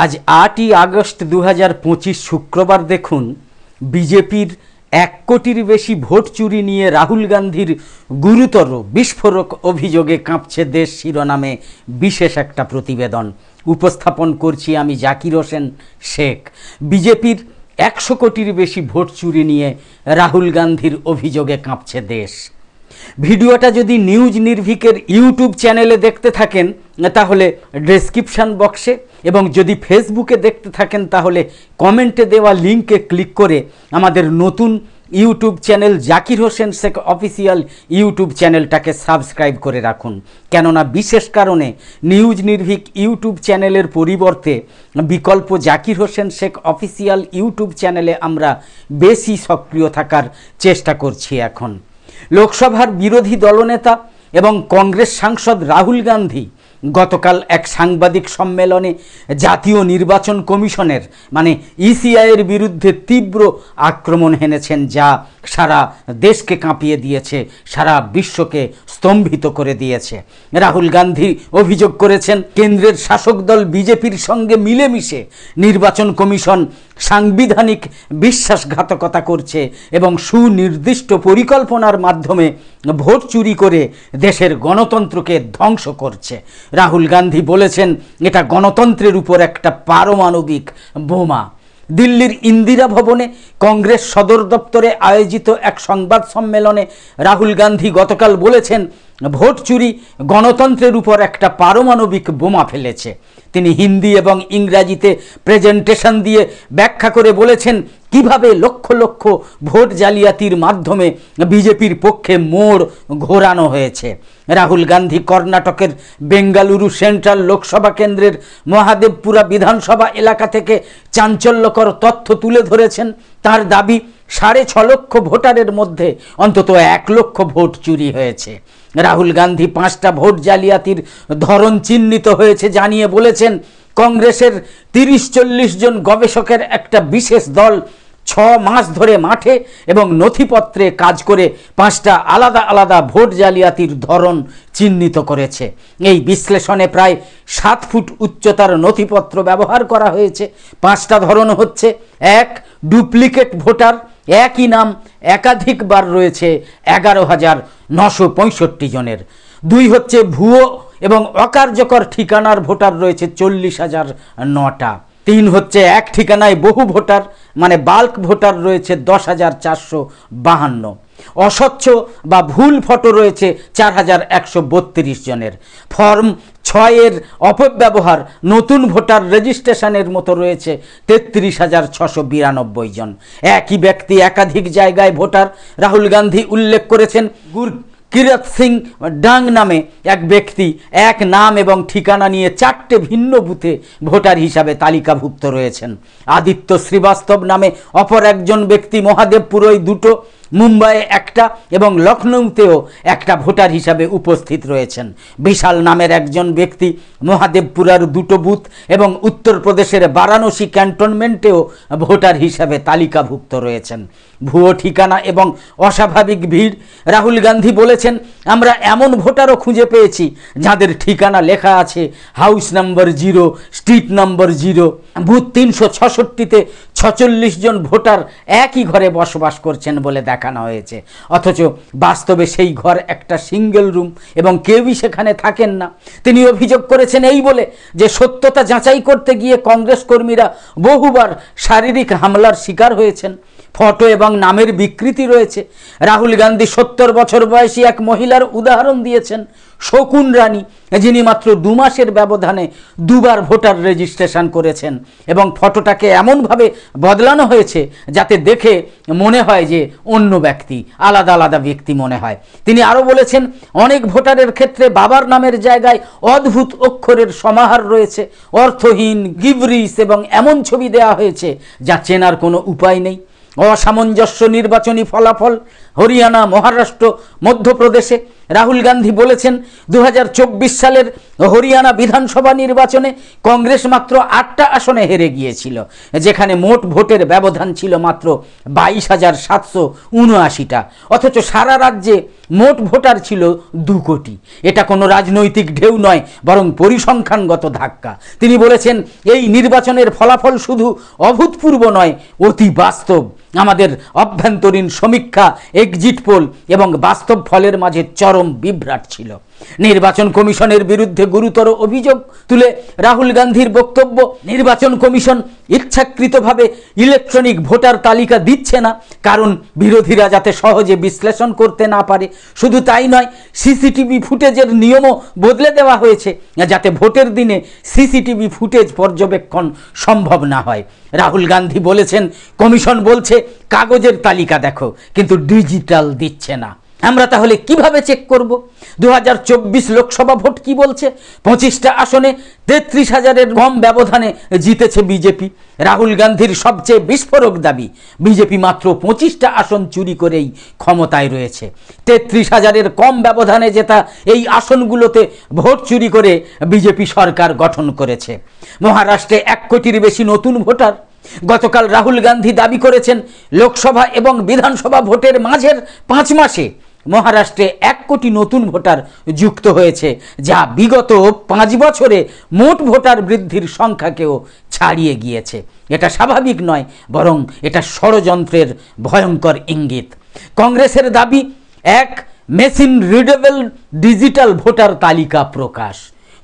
আজ 8ই আগস্ট 2025 শুক্রবার। দেখুন, বিজেপির 1 কোটির বেশি ভোট চুরি নিয়ে রাহুল গান্ধীর গুরুতর বিস্ফোরক অভিযোগে কাঁপছে দেশ শিরোনামে বিশেষ একটা প্রতিবেদন উপস্থাপন করছি আমি জাকির হোসেন শেখ। বিজেপির 100 কোটির বেশি ভোট চুরি নিয়ে রাহুল গান্ধীর অভিযোগে কাঁপছে দেশ। ভিডিওটা যদি নিউজ নির্ভীকের ইউটিউব চ্যানেলে দেখতে থাকেন তাহলে ডেসক্রিপশন বক্সে, এবং যদি ফেসবুকে দেখতে থাকেন তাহলে কমেন্টে দেওয়া লিঙ্কে ক্লিক করে আমাদের নতুন YouTube channel Zakir Hossain Sheikh official YouTube চ্যানেলটাকে সাবস্ক্রাইব করে রাখুন। কেননা বিশেষ কারণে নিউজ নির্ভীক ইউটিউব চ্যানেলের পরিবর্তে বিকল্প জাকির হোসেন শেখ অফিসিয়াল ইউটিউব চ্যানেলে আমরা বেশি সক্রিয় থাকার চেষ্টা করছি। এখন লোকসভার বিরোধী দলনেতা এবং কংগ্রেস সাংসদ রাহুল গান্ধী গতকাল এক সাংবাদিক সম্মেলনে জাতীয় নির্বাচন কমিশনের ইসিআইয়ের বিরুদ্ধে তীব্র আক্রমণ হেনেছেন, যা সারা দেশকে কাঁপিয়ে দিয়েছে, সারা বিশ্বকে স্তম্ভিত করে দিয়েছে। রাহুল গান্ধী অভিযোগ করেছেন, কেন্দ্রের শাসক দল বিজেপির সঙ্গে মিলেমিশে নির্বাচন কমিশন সাংবিধানিক বিশ্বাসঘাতকতা করছে এবং সুনির্দিষ্ট পরিকল্পনার মাধ্যমে ভোট চুরি করে দেশের গণতন্ত্রকে ধ্বংস করছে। রাহুল গান্ধী বলেছেন, এটা গণতন্ত্রের উপর একটা পারমাণবিক বোমা। দিল্লির ইন্দিরা ভবনে কংগ্রেস সদর দপ্তরে আয়োজিত এক সংবাদ সম্মেলনে রাহুল গান্ধী গতকাল বলেছেন, ভোট চুরি গণতন্ত্রের উপর একটা পারমাণবিক বোমা ফেলেছে। তিনি হিন্দি এবং ইংরাজিতে প্রেজেন্টেশন দিয়ে ব্যাখ্যা করে বলেছেন কিভাবে লক্ষ লক্ষ ভোট জালিয়াতির মাধ্যমে বিজেপির পক্ষে মোড় ঘোরানো হয়েছে। রাহুল গান্ধী কর্ণাটকের বেঙ্গালুরু সেন্ট্রাল লোকসভা কেন্দ্রের মহাদেবপুরা বিধানসভা এলাকা থেকে চাঞ্চল্যকর তথ্য তুলে ধরেছেন। তার দাবি, 6.5 লক্ষ ভোটারের মধ্যে অন্তত 1 লক্ষ ভোট চুরি হয়েছে। রাহুল গান্ধী 5টা ভোট জালিয়াতির ধরন চিহ্নিত হয়েছে জানিয়ে বলেছেন, কংগ্রেসের 30-40 জন গবেষকের একটা বিশেষ দল 6 মাস ধরে মাঠে এবং নথিপত্রে কাজ করে 5টা আলাদা আলাদা ভোট জালিয়াতির ধরন চিহ্নিত করেছে। এই বিশ্লেষণে প্রায় 7 ফুট উচ্চতার নথিপত্র ব্যবহার করা হয়েছে। 5টা ধরন হচ্ছে: 1. ডুপ্লিকেট ভোটার, একই নাম একাধিকবার রয়েছে 11,965 জনের। 2 হচ্ছে ভুয়ো এবং অকার্যকর ঠিকানার ভোটার রয়েছে 40,009টা। 3 হচ্ছে এক ঠিকানায় বহু ভোটার বাল্ক ভোটার রয়েছে 10,452। অস্বচ্ছ বা ভুল ফটো রয়েছে 4,132 জনের। ফর্ম 6 এর অপব্যবহার, নতুন ভোটার রেজিস্ট্রেশনের মতো রয়েছে 33,692 জন। একই ব্যক্তি একাধিক জায়গায় ভোটার। রাহুল গান্ধী উল্লেখ করেছেন, কিরত সিং ডাং নামে এক ব্যক্তি এক নাম এবং ঠিকানা নিয়ে 4টে ভিন্ন বুথে ভোটার হিসাবে তালিকাভুক্ত রয়েছেন। আদিত্য শ্রীবাস্তব নামে অপর একজন ব্যক্তি মহাদেবপুরই 2টো, মুম্বাইয়ে 1টা এবং লখনৌতেও 1টা ভোটার হিসাবে উপস্থিত রয়েছেন। বিশাল নামের একজন ব্যক্তি মহাদেবপুরার 2টো বুথ এবং উত্তরপ্রদেশের বারাণসী ক্যান্টনমেন্টেও ভোটার হিসাবে তালিকাভুক্ত রয়েছেন। ভুয়ো ঠিকানা এবং অস্বাভাবিক ভিড়। রাহুল গান্ধী বলেছেন, আমরা এমন ভোটারও খুঁজে পেয়েছি যাদের ঠিকানা লেখা আছে house number 0, street number 0। Booth 366তে 46 জন ভোটার একই ঘরে বসবাস করছেন বলে দেখানো হয়েছে, অথচ বাস্তবে সেই ঘর একটা সিঙ্গেল রুম এবং কেউই সেখানে থাকেন না। তিনি অভিযোগ করেছেন এই বলে যে সত্যতা যাচাই করতে গিয়ে কংগ্রেস কর্মীরা বহুবার শারীরিক হামলার শিকার হয়েছেন। ফটো এবং নামের বিকৃতি রয়েছে। রাহুল গান্ধী 70 বছর বয়সী এক মহিলার উদাহরণ দিয়েছেন, শকুন রানী, যিনি মাত্র 2 মাসের ব্যবধানে 2বার ভোটার রেজিস্ট্রেশন করেছেন এবং ফটোটাকে এমনভাবে বদলানো হয়েছে যাতে দেখে মনে হয় যে অন্য ব্যক্তি, আলাদা আলাদা ব্যক্তি মনে হয়। তিনি আরও বলেছেন, অনেক ভোটারের ক্ষেত্রে বাবার নামের জায়গায় অদ্ভুত অক্ষরের সমাহার রয়েছে, অর্থহীন, গিবরিশ এবং এমন ছবি দেওয়া হয়েছে যা চেনার কোনো উপায় নেই। অসামঞ্জস্য নির্বাচনী ফলাফল। হরিয়ানা, মহারাষ্ট্র, মধ্যপ্রদেশে। রাহুল গান্ধী বলেছেন 2024 সালের হরিয়ানা বিধানসভা নির্বাচনে কংগ্রেস মাত্র 8টা আসনে হেরে গিয়েছিল, যেখানে মোট ভোটের ব্যবধান ছিল মাত্র 22,779টা, অথচ সারা রাজ্যে মোট ভোটার ছিল 2 কোটি। এটা কোনো রাজনৈতিক ঢেউ নয়, বরং পরিসংখ্যানগত ধাক্কা। তিনি বলেছেন এই নির্বাচনের ফলাফল শুধু অভূতপূর্ব নয়, অতি বাস্তব। আমাদের অভ্যন্তরীণ সমীক্ষা, এক্সিট পোল এবং বাস্তব ফলের মাঝে চরম বিভ্রাট ছিল। নির্বাচন কমিশনের বিরুদ্ধে গুরুতর অভিযোগ তুলে রাহুল গান্ধীর বক্তব্য, নির্বাচন কমিশন ইচ্ছাকৃতভাবে ইলেকট্রনিক ভোটার তালিকা দিচ্ছে না, কারণ বিরোধীরা যাতে সহজে বিশ্লেষণ করতে না পারে। শুধু তাই নয়, সিসিটিভি ফুটেজের নিয়মও বদলে দেওয়া হয়েছে, যাতে ভোটের দিনে সিসিটিভি ফুটেজ পর্যবেক্ষণ সম্ভব না হয়। রাহুল গান্ধী বলেছেন, কমিশন বলছে কাগজের তালিকা দেখো, কিন্তু ডিজিটাল দিচ্ছে না। আমরা তাহলে কিভাবে চেক করব? 2024 লোকসভা ভোট কি বলছে? 25টা আসনে 33,000-এর কম ব্যবধানে জিতেছে বিজেপি। রাহুল গান্ধীর সবচেয়ে বিস্ফোরক দাবি, বিজেপি মাত্র 25টা আসন চুরি করেই ক্ষমতায় রয়েছে। 33,000-এর কম ব্যবধানে জেতা এই আসনগুলোতে ভোট চুরি করে বিজেপি সরকার গঠন করেছে। মহারাষ্ট্রে 1 কোটির বেশি নতুন ভোটার। গতকাল রাহুল গান্ধী দাবি করেছেন, লোকসভা এবং বিধানসভা ভোটের মাঝের 5 মাসে মহারাষ্ট্রে 1 কোটি নতুন ভোটার যুক্ত হয়েছে, যা বিগত 5 বছরে মোট ভোটার বৃদ্ধির সংখ্যাকেও ছাড়িয়ে গিয়েছে। এটা স্বাভাবিক নয়, বরং এটা ষড়যন্ত্রের ভয়ঙ্কর ইঙ্গিত। কংগ্রেসের দাবি, 1 মেশিন রিডেবল ডিজিটাল ভোটার তালিকা প্রকাশ।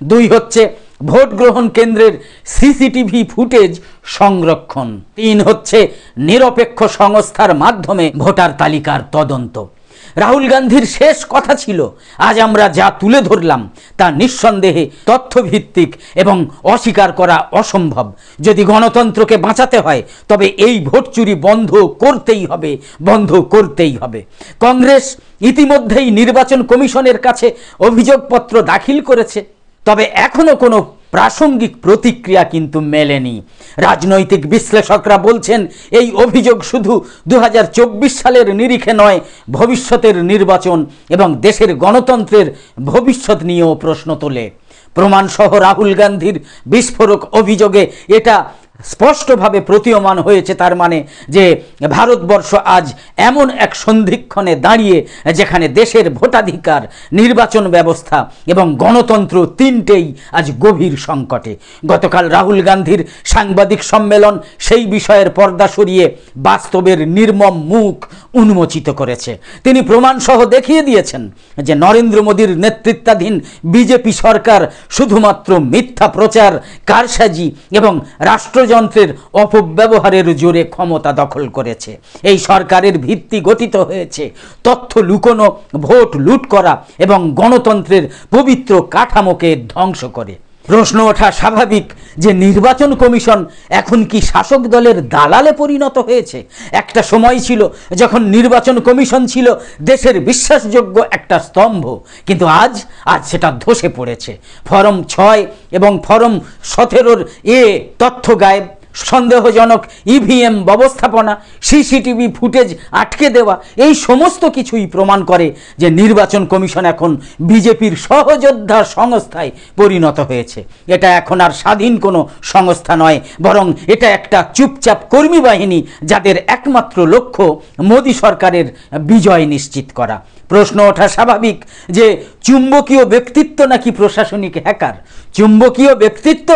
2 হচ্ছে ভোট গ্রহণ কেন্দ্রের সিসিটিভি ফুটেজ সংরক্ষণ। 3 হচ্ছে নিরপেক্ষ সংস্থার মাধ্যমে ভোটার তালিকার তদন্ত। রাহুল গান্ধীর শেষ কথা ছিল, আজ আমরা যা তুলে ধরলাম তা নিঃসন্দেহে তথ্যভিত্তিক এবং অস্বীকার করা অসম্ভব। যদি গণতন্ত্রকে বাঁচাতে হয়, তবে এই ভোট চুরি বন্ধ করতেই হবে, বন্ধ করতেই হবে। কংগ্রেস ইতিমধ্যেই নির্বাচন কমিশনের কাছে অভিযোগপত্র দাখিল করেছে, তবে এখনো কোনো প্রাসঙ্গিক প্রতিক্রিয়া কিন্তু মেলেনি। রাজনৈতিক বিশ্লেষকরা বলছেন, এই অভিযোগ শুধু 2024 সালের নিরিখে নয়, ভবিষ্যতের নির্বাচন এবং দেশের গণতন্ত্রের ভবিষ্যৎ নিয়েও প্রশ্ন তোলে। প্রমাণসহ রাহুল গান্ধীর বিস্ফোরক অভিযোগে এটা স্পষ্টভাবে প্রতীয়মান হয়েছে, তার মানে যে ভারতবর্ষ আজ এমন এক সন্ধিক্ষণে দাঁড়িয়ে যেখানে দেশের ভোটাধিকার, নির্বাচন ব্যবস্থা এবং গণতন্ত্র তিনটেই আজ গভীর সংকটে। গতকাল রাহুল গান্ধীর সাংবাদিক সম্মেলন সেই বিষয়ের পর্দা সরিয়ে বাস্তবের নির্মম মুখ উন্মোচিত করেছে। তিনি প্রমাণসহ দেখিয়ে দিয়েছেন যে নরেন্দ্র মোদীর নেতৃত্বাধীন বিজেপি সরকার শুধুমাত্র মিথ্যা প্রচার, কারসাজি এবং রাষ্ট্রযন্ত্রের অপব্যবহারের জোরে ক্ষমতা দখল করেছে। এই সরকারের ভিত্তি গঠিত হয়েছে তথ্য লুকোনো, ভোট লুট করা এবং গণতন্ত্রের পবিত্র কাঠামোকে ধ্বংস করে। প্রশ্ন ওঠা স্বাভাবিক যে নির্বাচন কমিশন এখন কি শাসক দলের দালালে পরিণত হয়েছে? একটা সময় ছিল যখন নির্বাচন কমিশন ছিল দেশের বিশ্বাসযোগ্য একটা স্তম্ভ, কিন্তু আজ সেটা ধসে পড়েছে। ফরম 6 এবং ফরম 17-র তথ্য গায়েব, সন্দেহজনক ইভিএম ব্যবস্থাপনা, সিসিটিভি ফুটেজ আটকে দেওয়া, এই সমস্ত কিছুই প্রমাণ করে যে নির্বাচন কমিশন এখন বিজেপির সহযোদ্ধা সংস্থায় পরিণত হয়েছে। এটা এখন আর স্বাধীন কোনো সংস্থা নয়, বরং এটা একটা চুপচাপ কর্মী বাহিনী যাদের একমাত্র লক্ষ্য মোদী সরকারের বিজয় নিশ্চিত করা। প্রশ্ন ওঠা স্বাভাবিক যে চুম্বকীয় ব্যক্তিত্ব নাকি প্রশাসনিক হ্যাকার? চুম্বকীয় ব্যক্তিত্ব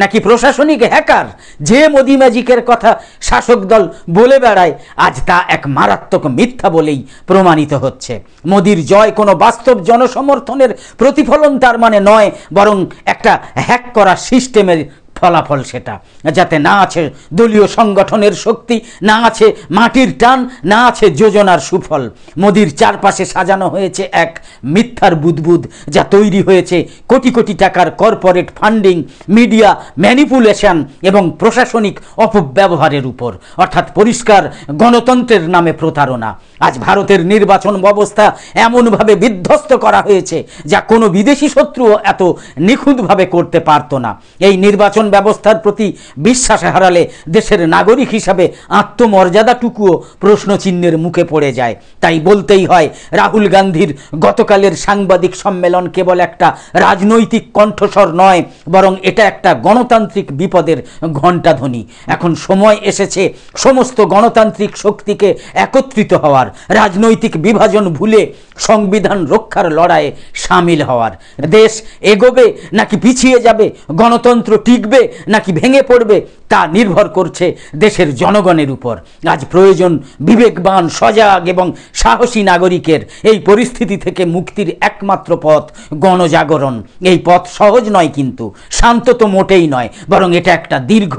নাকি প্রশাসনিক হ্যাকার? যে মোদি ম্যাজিকের কথা শাসক দল বলে বেড়ায়, আজ তা এক মারাত্মক মিথ্যা বলেই প্রমাণিত হচ্ছে। মোদির জয় কোনো বাস্তব জনসমর্থনের প্রতিফলন তার মানে নয়, বরং একটা হ্যাক করা সিস্টেমের ফলাফল। সেটা যাতে না আছে দলীয় সংগঠনের শক্তি, না আছে মাটির টান, না আছে যোজনার সুফল। মোদির চারপাশে সাজানো হয়েছে এক মিথ্যার বুদবুদ, যা তৈরি হয়েছে কোটি কোটি টাকার কর্পোরেট ফান্ডিং, মিডিয়া ম্যানিপুলেশন এবং প্রশাসনিক অপব্যবহারের উপর, অর্থাৎ পরিষ্কার গণতন্ত্রের নামে প্রতারণা। আজ ভারতের নির্বাচন ব্যবস্থা এমনভাবে বিধ্বস্ত করা হয়েছে যা কোনো বিদেশি শত্রুও এত নিখুঁতভাবে করতে পারত না। এই নির্বাচন ব্যবস্থার প্রতি বিশ্বাস হারালে দেশের নাগরিক হিসাবে আত্মমর্যাদাটুকুও প্রশ্নচিহ্নের মুখে পড়ে যায়। তাই বলতেই হয়, রাহুল গান্ধীর গতকালের সাংবাদিক সম্মেলন কেবল একটা রাজনৈতিক কণ্ঠস্বর নয়, বরং এটা একটা গণতান্ত্রিক বিপদের ঘণ্টাধ্বনি। এখন সময় এসেছে সমস্ত গণতান্ত্রিক শক্তিকে একত্রিত হওয়ার, রাজনৈতিক বিভাজন ভুলে সংবিধান রক্ষার লড়াইয়ে সামিল হওয়ার। দেশ এগোবে নাকি পিছিয়ে যাবে, গণতন্ত্র টিকবে নাকি ভেঙে পড়বে, তা নির্ভর করছে দেশের জনগণের উপর। আজ প্রয়োজন বিবেকবান, সজাগ এবং সাহসী নাগরিকের। এই পরিস্থিতি থেকে মুক্তির একমাত্র পথ গণজাগরণ। এই পথ সহজ নয়, কিন্তু শান্ত তো মোটেই নয়, বরং এটা একটা দীর্ঘ,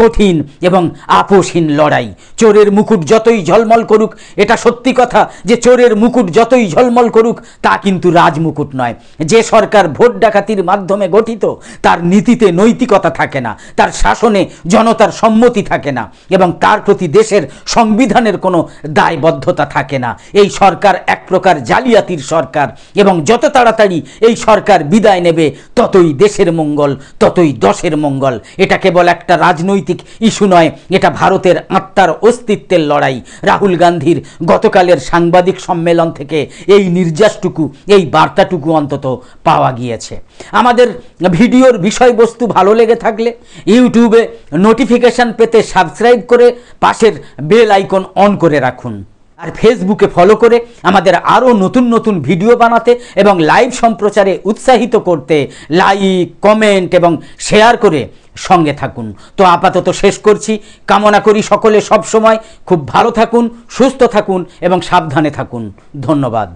কঠিন এবং আপোষহীন লড়াই। চোরের মুকুট যতই ঝলমল করুক, এটা সত্যি কথা যে চোরের মুকুট যতই ঝলমল করুক, তা কিন্তু রাজমুকুট নয়। যে সরকার ভোট ডাকাতির মাধ্যমে গঠিত, তার নীতিতে নৈতিকতা থাকে না, তার শাসনে জনতার সম্মতি থাকে না, এবং তার প্রতি দেশের সংবিধানের কোনো দায়বদ্ধতা থাকে না। এই সরকার এক প্রকার জালিয়াতির সরকার, এবং যত তাড়াতাড়ি এই সরকার বিদায় নেবে, ততই দেশের মঙ্গল, ততই দশের মঙ্গল। এটা কেবল একটা রাজনৈতিক ইস্যু নয়, এটা ভারতের আত্মার অস্তিত্বের লড়াই। রাহুল গান্ধীর গতকালের সাংবাদিক সম্মেলন থেকে এই নির্যাসটুকু, এই বার্তাটুকু অন্তত পাওয়া গিয়েছে। আমাদের ভিডিওর বিষয়বস্তু ভালো লেগে থাকলে ইউটিউবে নোটিফিকেশন পেতে সাবস্ক্রাইব করে পাশের বেল আইকন অন করে রাখুন। আর ফেসবুকে ফলো করে আমাদের আরও নতুন নতুন ভিডিও বানাতে এবং লাইভ সম্প্রচারে উৎসাহিত করতে লাইক, কমেন্ট এবং শেয়ার করে সঙ্গে থাকুন। তো আপাতত শেষ করছি। কামনা করি সকলে সবসময় খুব ভালো থাকুন, সুস্থ থাকুন এবং সাবধানে থাকুন। ধন্যবাদ।